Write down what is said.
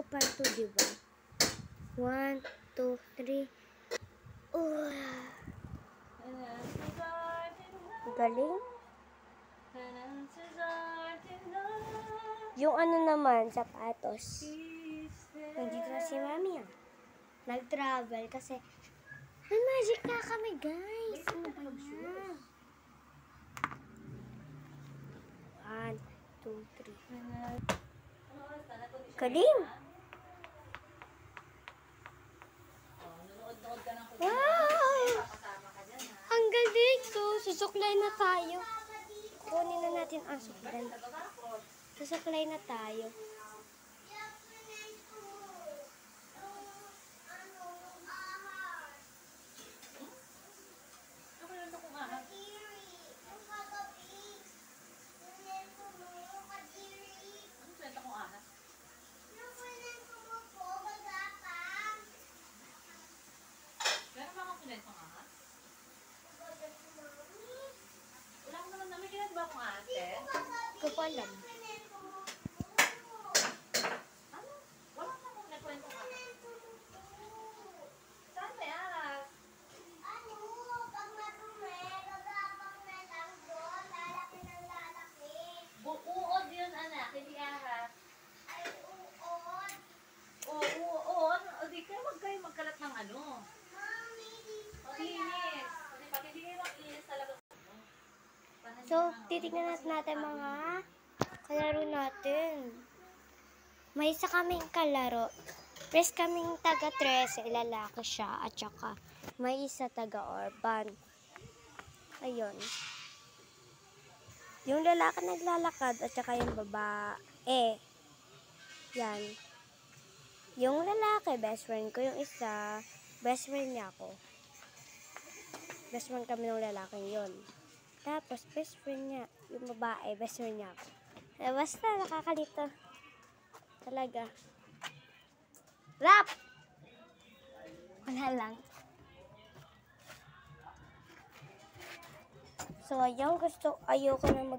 ko pa ito, diba? 1, 2, 3. Galing. Yung ano naman, sapatos. Nandito na si Mami, ah. Nag-travel kasi may magic na kami, guys. Ano ba yan? 1, 2, 3. Galing. Wow! Ang galing ko. Susuklay na tayo. Kunin na natin ang suklay. Susuklay na tayo. Ko po alam. Uod yun, anak. Hindi ahas. Ay, uod. Oo. O, di kayo magkalat ng ano. Mami, maglinis. Kasi pag hindi kayo maglinis talaga. So, titignan natin mga kalaro natin. May isa kaming kalaro. Press kaming taga 13, lalaki siya. At saka, may isa taga Orban. Ayun. Yung lalaki naglalakad at saka yung babae. Yan. Yung lalaki, best friend ko. Yung isa, best friend niya ako. Best friend kami ng lalaking yun. Tapos, best friend niya, yung babae, best friend niya ako. Basta, nakakalito. Talaga. Rap! Wala lang. So, ayun, ayoko na